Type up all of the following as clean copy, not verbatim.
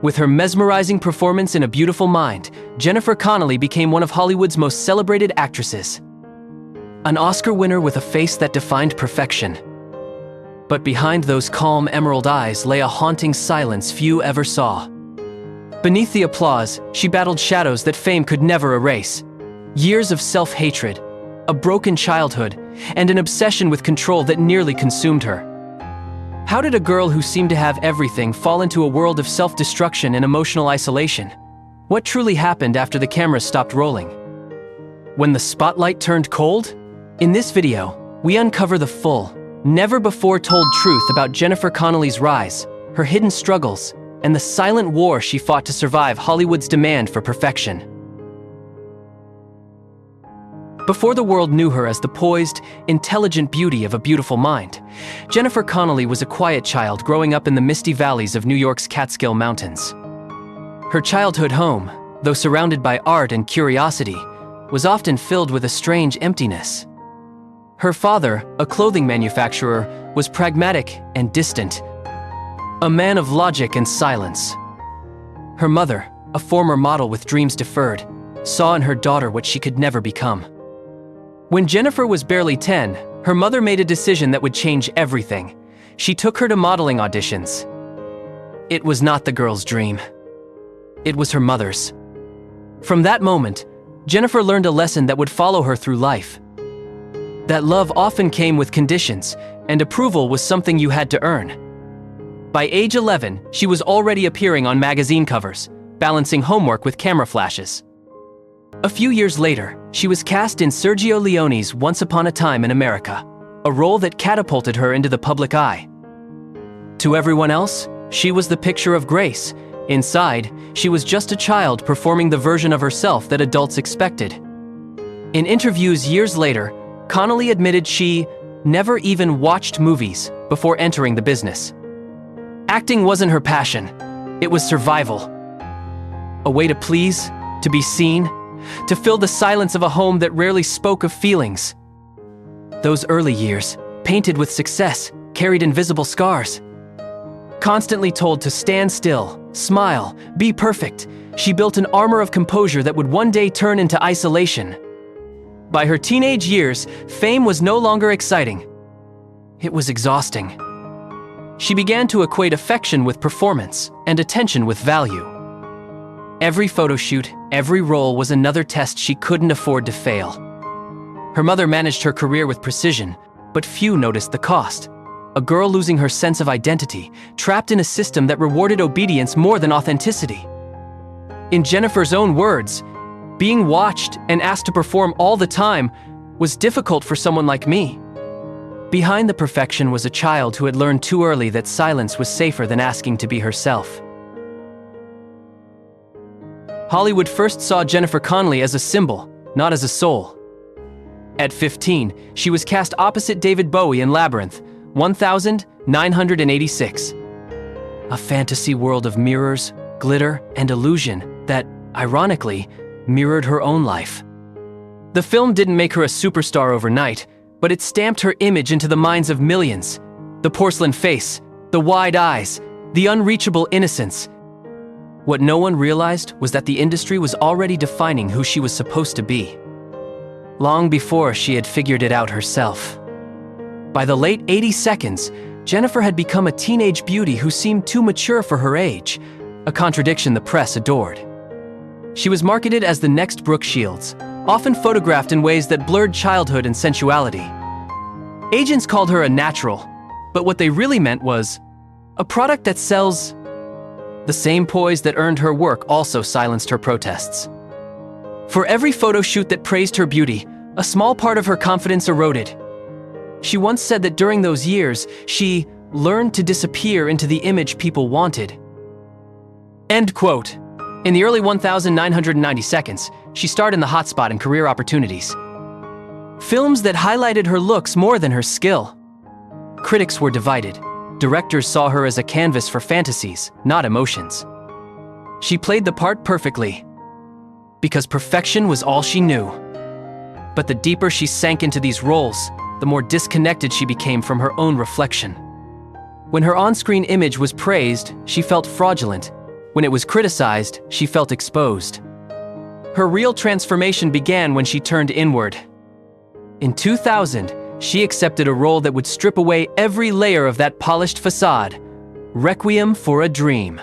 With her mesmerizing performance in A Beautiful Mind, Jennifer Connelly became one of Hollywood's most celebrated actresses. An Oscar winner with a face that defined perfection. But behind those calm emerald eyes lay a haunting silence few ever saw. Beneath the applause, she battled shadows that fame could never erase. Years of self-hatred, a broken childhood, and an obsession with control that nearly consumed her. How did a girl who seemed to have everything fall into a world of self-destruction and emotional isolation? What truly happened after the camera stopped rolling? When the spotlight turned cold? In this video, we uncover the full, never-before-told truth about Jennifer Connelly's rise, her hidden struggles, and the silent war she fought to survive Hollywood's demand for perfection. Before the world knew her as the poised, intelligent beauty of A Beautiful Mind, Jennifer Connelly was a quiet child growing up in the misty valleys of New York's Catskill Mountains. Her childhood home, though surrounded by art and curiosity, was often filled with a strange emptiness. Her father, a clothing manufacturer, was pragmatic and distant, a man of logic and silence. Her mother, a former model with dreams deferred, saw in her daughter what she could never become. When Jennifer was barely 10, her mother made a decision that would change everything. She took her to modeling auditions. It was not the girl's dream. It was her mother's. From that moment, Jennifer learned a lesson that would follow her through life. That love often came with conditions, and approval was something you had to earn. By age 11, she was already appearing on magazine covers, balancing homework with camera flashes. A few years later, she was cast in Sergio Leone's Once Upon a Time in America, a role that catapulted her into the public eye. To everyone else, she was the picture of grace. Inside, she was just a child performing the version of herself that adults expected. In interviews years later, Connelly admitted she never even watched movies before entering the business. Acting wasn't her passion, it was survival. A way to please, to be seen, to fill the silence of a home that rarely spoke of feelings. Those early years, painted with success, carried invisible scars. Constantly told to stand still, smile, be perfect, she built an armor of composure that would one day turn into isolation. By her teenage years, fame was no longer exciting. It was exhausting. She began to equate affection with performance and attention with value. Every photo shoot, every role was another test she couldn't afford to fail. Her mother managed her career with precision, but few noticed the cost. A girl losing her sense of identity, trapped in a system that rewarded obedience more than authenticity. In Jennifer's own words, being watched and asked to perform all the time was difficult for someone like me. Behind the perfection was a child who had learned too early that silence was safer than asking to be herself. Hollywood first saw Jennifer Connelly as a symbol, not as a soul. At 15, she was cast opposite David Bowie in Labyrinth, 1986. A fantasy world of mirrors, glitter, and illusion that, ironically, mirrored her own life. The film didn't make her a superstar overnight, but it stamped her image into the minds of millions. The porcelain face, the wide eyes, the unreachable innocence. What no one realized was that the industry was already defining who she was supposed to be, long before she had figured it out herself. By the late 80s, Jennifer had become a teenage beauty who seemed too mature for her age, a contradiction the press adored. She was marketed as the next Brooke Shields, often photographed in ways that blurred childhood and sensuality. Agents called her a natural, but what they really meant was a product that sells. The same poise that earned her work also silenced her protests. For every photo shoot that praised her beauty, a small part of her confidence eroded. She once said that during those years, she learned to disappear into the image people wanted. End quote. In the early 1990s, she starred in the hotspot in career opportunities. Films that highlighted her looks more than her skill. Critics were divided. Directors saw her as a canvas for fantasies, not emotions. She played the part perfectly, because perfection was all she knew. But the deeper she sank into these roles, the more disconnected she became from her own reflection. When her on-screen image was praised, she felt fraudulent. When it was criticized, she felt exposed. Her real transformation began when she turned inward. In 2000, she accepted a role that would strip away every layer of that polished facade. Requiem for a Dream.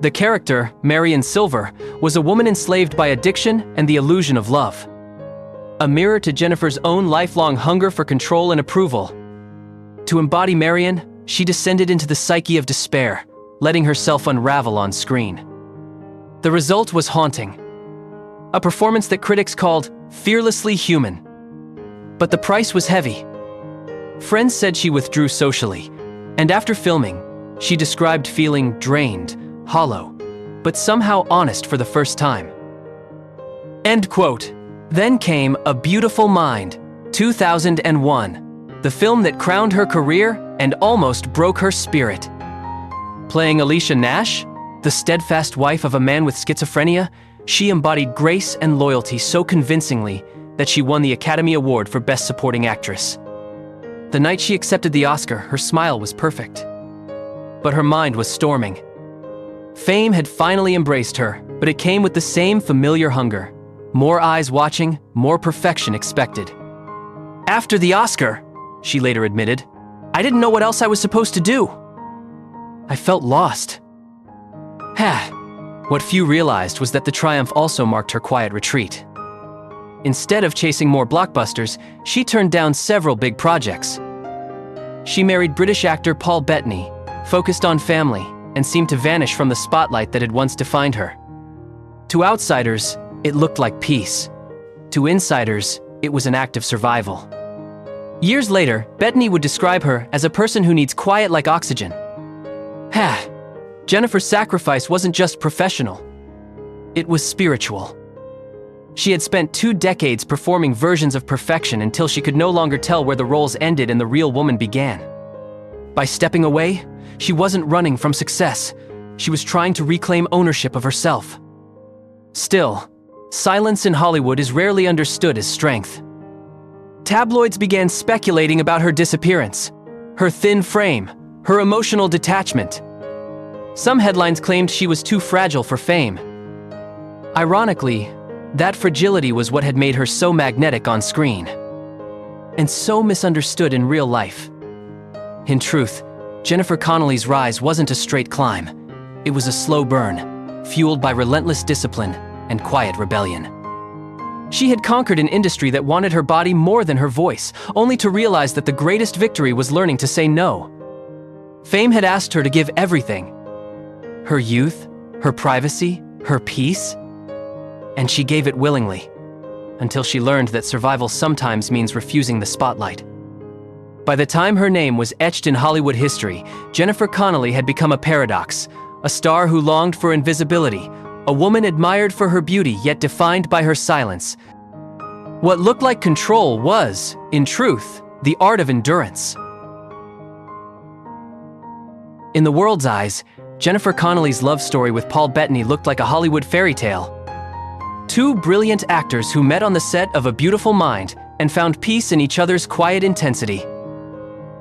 The character, Marion Silver, was a woman enslaved by addiction and the illusion of love. A mirror to Jennifer's own lifelong hunger for control and approval. To embody Marion, she descended into the psyche of despair, letting herself unravel on screen. The result was haunting. A performance that critics called fearlessly human. But the price was heavy. Friends said she withdrew socially, and after filming, she described feeling drained, hollow, but somehow honest for the first time. End quote. Then came A Beautiful Mind, 2001, the film that crowned her career and almost broke her spirit. Playing Alicia Nash, the steadfast wife of a man with schizophrenia, she embodied grace and loyalty so convincingly that she won the Academy Award for Best Supporting Actress. The night she accepted the Oscar, her smile was perfect. But her mind was storming. Fame had finally embraced her, but it came with the same familiar hunger. More eyes watching, more perfection expected. After the Oscar, she later admitted, I didn't know what else I was supposed to do. I felt lost. What few realized was that the triumph also marked her quiet retreat. Instead of chasing more blockbusters, she turned down several big projects. She married British actor Paul Bettany, focused on family, and seemed to vanish from the spotlight that had once defined her. To outsiders, it looked like peace. To insiders, it was an act of survival. Years later, Bettany would describe her as a person who needs quiet like oxygen. Jennifer's sacrifice wasn't just professional. It was spiritual. She had spent 2 decades performing versions of perfection until she could no longer tell where the roles ended and the real woman began. By stepping away, she wasn't running from success. She was trying to reclaim ownership of herself. Still, silence in Hollywood is rarely understood as strength. Tabloids began speculating about her disappearance, her thin frame, her emotional detachment. Some headlines claimed she was too fragile for fame. Ironically, that fragility was what had made her so magnetic on screen, and so misunderstood in real life. In truth, Jennifer Connelly's rise wasn't a straight climb. It was a slow burn, fueled by relentless discipline and quiet rebellion. She had conquered an industry that wanted her body more than her voice, only to realize that the greatest victory was learning to say no. Fame had asked her to give everything. Her youth, her privacy, her peace, and she gave it willingly, until she learned that survival sometimes means refusing the spotlight. By the time her name was etched in Hollywood history, Jennifer Connelly had become a paradox, a star who longed for invisibility, a woman admired for her beauty yet defined by her silence. What looked like control was, in truth, the art of endurance. In the world's eyes, Jennifer Connelly's love story with Paul Bettany looked like a Hollywood fairy tale. 2 brilliant actors who met on the set of A Beautiful Mind and found peace in each other's quiet intensity.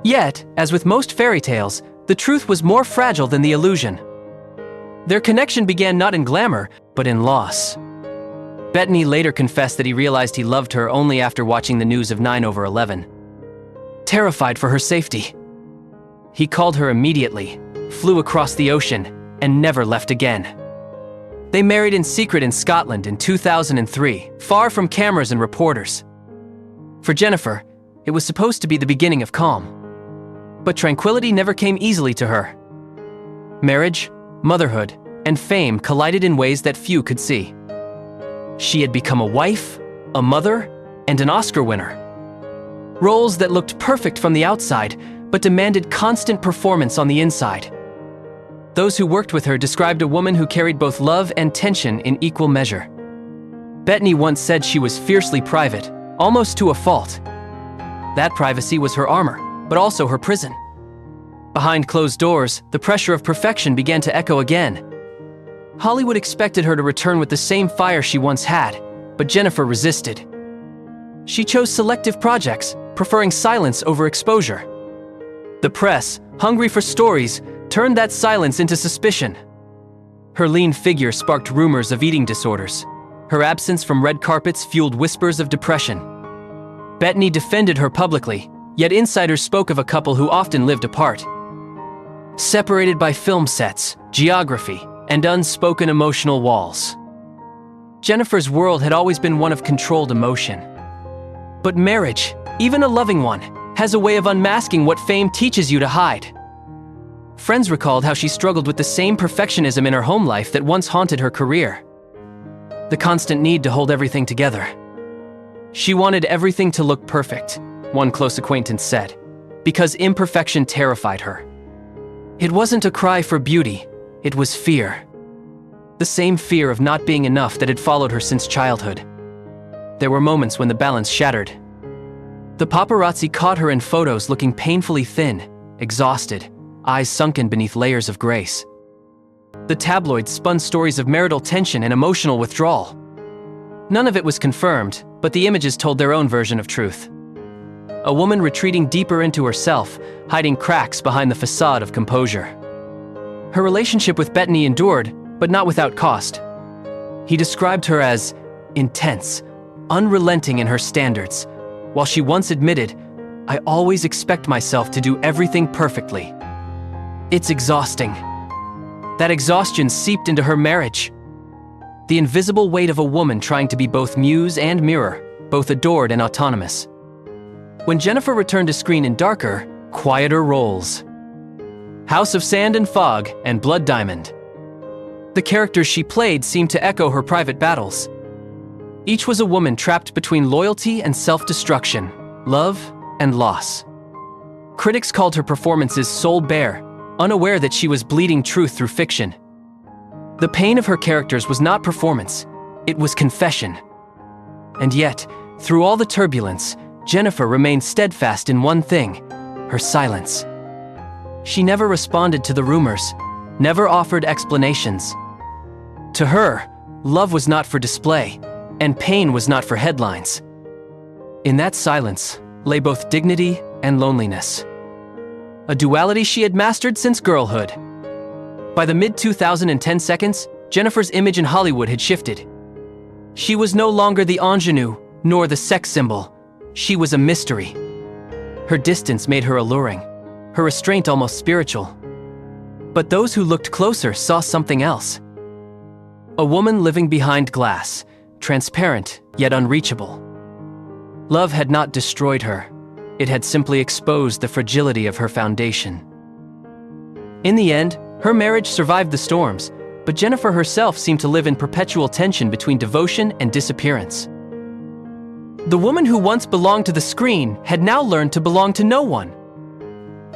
Yet, as with most fairy tales, the truth was more fragile than the illusion. Their connection began not in glamour, but in loss. Bettany later confessed that he realized he loved her only after watching the news of 9/11. Terrified for her safety, he called her immediately, flew across the ocean, and never left again. They married in secret in Scotland in 2003, far from cameras and reporters. For Jennifer, it was supposed to be the beginning of calm. But tranquility never came easily to her. Marriage, motherhood, and fame collided in ways that few could see. She had become a wife, a mother, and an Oscar winner. Roles that looked perfect from the outside, but demanded constant performance on the inside. Those who worked with her described a woman who carried both love and tension in equal measure. Bettany once said she was fiercely private, almost to a fault. That privacy was her armor, but also her prison. Behind closed doors, the pressure of perfection began to echo again. Hollywood expected her to return with the same fire she once had, but Jennifer resisted. She chose selective projects, preferring silence over exposure. The press, hungry for stories, turned that silence into suspicion. Her lean figure sparked rumors of eating disorders. Her absence from red carpets fueled whispers of depression. Bettany defended her publicly, yet insiders spoke of a couple who often lived apart. Separated by film sets, geography, and unspoken emotional walls. Jennifer's world had always been one of controlled emotion. But marriage, even a loving one, has a way of unmasking what fame teaches you to hide. Friends recalled how she struggled with the same perfectionism in her home life that once haunted her career. The constant need to hold everything together. She wanted everything to look perfect, one close acquaintance said, because imperfection terrified her. It wasn't a cry for beauty, it was fear. The same fear of not being enough that had followed her since childhood. There were moments when the balance shattered. The paparazzi caught her in photos looking painfully thin, exhausted, eyes sunken beneath layers of grace. The tabloids spun stories of marital tension and emotional withdrawal. None of it was confirmed, but the images told their own version of truth. A woman retreating deeper into herself, hiding cracks behind the facade of composure. Her relationship with Bettany endured, but not without cost. He described her as intense, unrelenting in her standards, while she once admitted, "I always expect myself to do everything perfectly." It's exhausting. That exhaustion seeped into her marriage. The invisible weight of a woman trying to be both muse and mirror, both adored and autonomous. When Jennifer returned to screen in darker, quieter roles. House of Sand and Fog and Blood Diamond. The characters she played seemed to echo her private battles. Each was a woman trapped between loyalty and self-destruction, love and loss. Critics called her performances soul-bare, unaware that she was bleeding truth through fiction. The pain of her characters was not performance, it was confession. And yet, through all the turbulence, Jennifer remained steadfast in one thing, her silence. She never responded to the rumors, never offered explanations. To her, love was not for display, and pain was not for headlines. In that silence lay both dignity and loneliness. A duality she had mastered since girlhood. By the mid-2010 seconds, Jennifer's image in Hollywood had shifted. She was no longer the ingenue, nor the sex symbol. She was a mystery. Her distance made her alluring, her restraint almost spiritual. But those who looked closer saw something else. A woman living behind glass, transparent yet unreachable. Love had not destroyed her. It had simply exposed the fragility of her foundation. In the end, her marriage survived the storms, but Jennifer herself seemed to live in perpetual tension between devotion and disappearance. The woman who once belonged to the screen had now learned to belong to no one.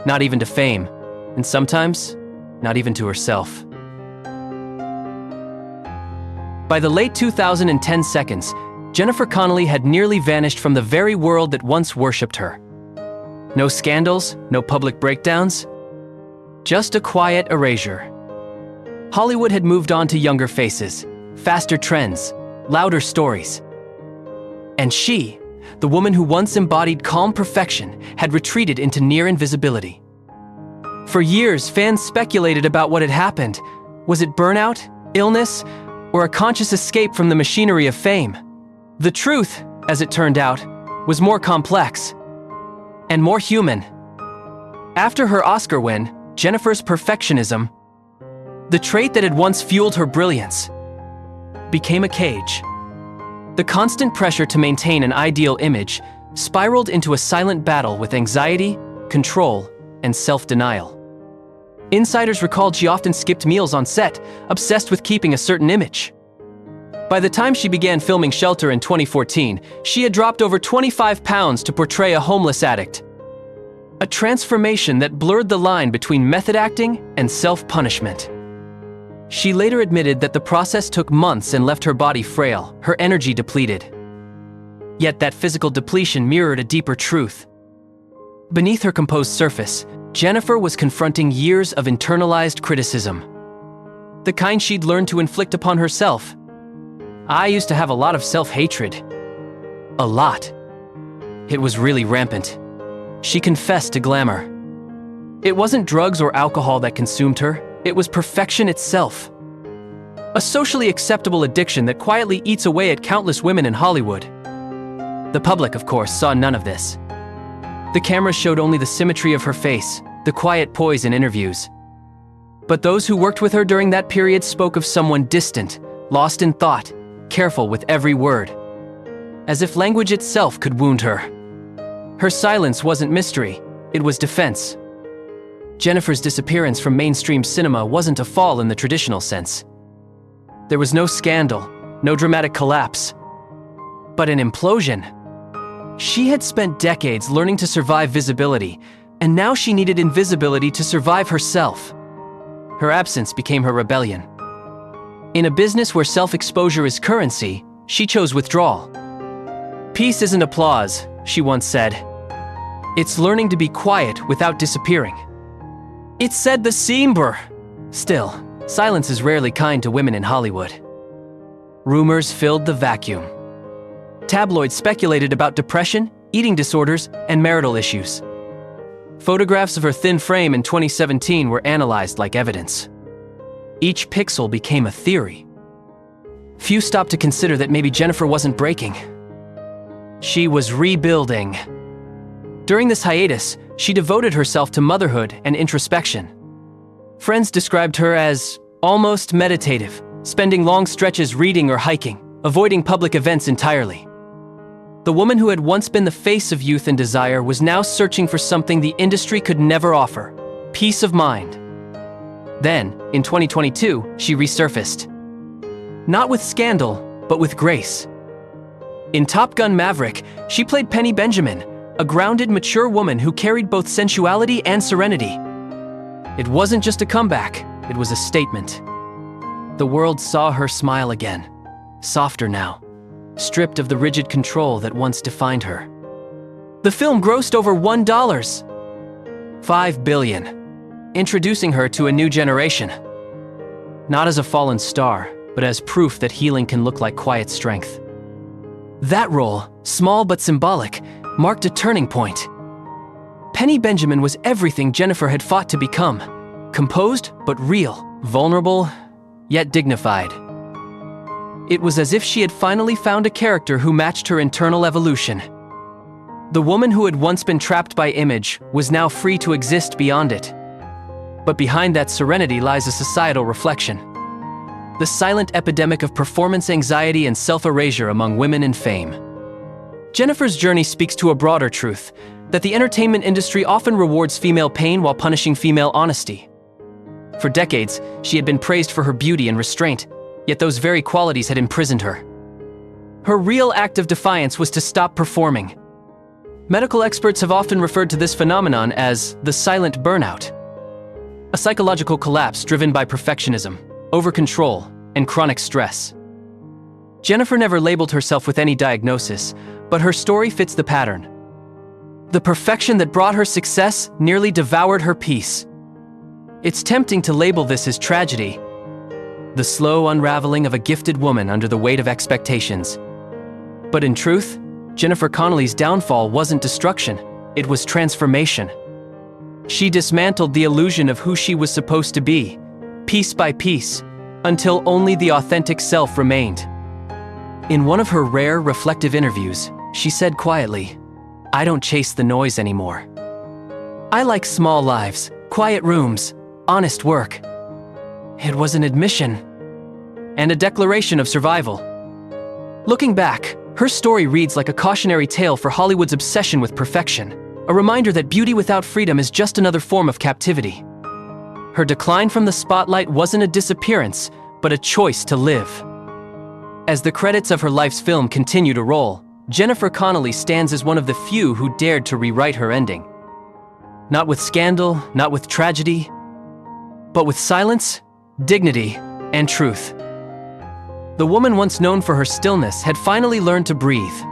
Not even to fame, and sometimes, not even to herself. By the late 2010 seconds, Jennifer Connelly had nearly vanished from the very world that once worshipped her. No scandals, no public breakdowns, just a quiet erasure. Hollywood had moved on to younger faces, faster trends, louder stories. And she, the woman who once embodied calm perfection, had retreated into near invisibility. For years, fans speculated about what had happened. Was it burnout, illness, or a conscious escape from the machinery of fame? The truth, as it turned out, was more complex and more human. After her Oscar win, Jennifer's perfectionism, the trait that had once fueled her brilliance, became a cage. The constant pressure to maintain an ideal image spiraled into a silent battle with anxiety, control, and self-denial. Insiders recalled she often skipped meals on set, obsessed with keeping a certain image. By the time she began filming Shelter in 2014, she had dropped over 25 pounds to portray a homeless addict. A transformation that blurred the line between method acting and self-punishment. She later admitted that the process took months and left her body frail, her energy depleted. Yet that physical depletion mirrored a deeper truth. Beneath her composed surface, Jennifer was confronting years of internalized criticism. The kind she'd learned to inflict upon herself. I used to have a lot of self-hatred. A lot. It was really rampant. She confessed to glamour. It wasn't drugs or alcohol that consumed her, it was perfection itself. A socially acceptable addiction that quietly eats away at countless women in Hollywood. The public, of course, saw none of this. The cameras showed only the symmetry of her face, the quiet poise in interviews. But those who worked with her during that period spoke of someone distant, lost in thought, careful with every word. As if language itself could wound her. Her silence wasn't mystery, it was defense. Jennifer's disappearance from mainstream cinema wasn't a fall in the traditional sense. There was no scandal, no dramatic collapse, but an implosion. She had spent decades learning to survive visibility, and now she needed invisibility to survive herself. Her absence became her rebellion. In a business where self-exposure is currency, she chose withdrawal. "Peace isn't applause," she once said. "It's learning to be quiet without disappearing." It said the Seamber. Still, silence is rarely kind to women in Hollywood. Rumors filled the vacuum. Tabloids speculated about depression, eating disorders, and marital issues. Photographs of her thin frame in 2017 were analyzed like evidence. Each pixel became a theory. Few stopped to consider that maybe Jennifer wasn't breaking. She was rebuilding. During this hiatus, she devoted herself to motherhood and introspection. Friends described her as almost meditative, spending long stretches reading or hiking, avoiding public events entirely. The woman who had once been the face of youth and desire was now searching for something the industry could never offer: peace of mind. Then, in 2022, she resurfaced. Not with scandal, but with grace. In Top Gun: Maverick, she played Penny Benjamin, a grounded, mature woman who carried both sensuality and serenity. It wasn't just a comeback, it was a statement. The world saw her smile again, softer now, stripped of the rigid control that once defined her. The film grossed over $1.5 billion, introducing her to a new generation. Not as a fallen star, but as proof that healing can look like quiet strength. That role, small but symbolic, marked a turning point. Penny Benjamin was everything Jennifer had fought to become: composed but real, vulnerable yet dignified. It was as if she had finally found a character who matched her internal evolution. The woman who had once been trapped by image was now free to exist beyond it. But behind that serenity lies a societal reflection: the silent epidemic of performance anxiety and self-erasure among women in fame. Jennifer's journey speaks to a broader truth, that the entertainment industry often rewards female pain while punishing female honesty. For decades, she had been praised for her beauty and restraint, yet those very qualities had imprisoned her. Her real act of defiance was to stop performing. Medical experts have often referred to this phenomenon as the silent burnout, a psychological collapse driven by perfectionism, over-control, and chronic stress. Jennifer never labeled herself with any diagnosis, but her story fits the pattern. The perfection that brought her success nearly devoured her peace. It's tempting to label this as tragedy, the slow unraveling of a gifted woman under the weight of expectations. But in truth, Jennifer Connelly's downfall wasn't destruction, it was transformation. She dismantled the illusion of who she was supposed to be, piece by piece, until only the authentic self remained. In one of her rare, reflective interviews, she said quietly, "I don't chase the noise anymore. I like small lives, quiet rooms, honest work." It was an admission and a declaration of survival. Looking back, her story reads like a cautionary tale for Hollywood's obsession with perfection, a reminder that beauty without freedom is just another form of captivity. Her decline from the spotlight wasn't a disappearance, but a choice to live. As the credits of her life's film continue to roll, Jennifer Connelly stands as one of the few who dared to rewrite her ending. Not with scandal, not with tragedy, but with silence, dignity, and truth. The woman once known for her stillness had finally learned to breathe.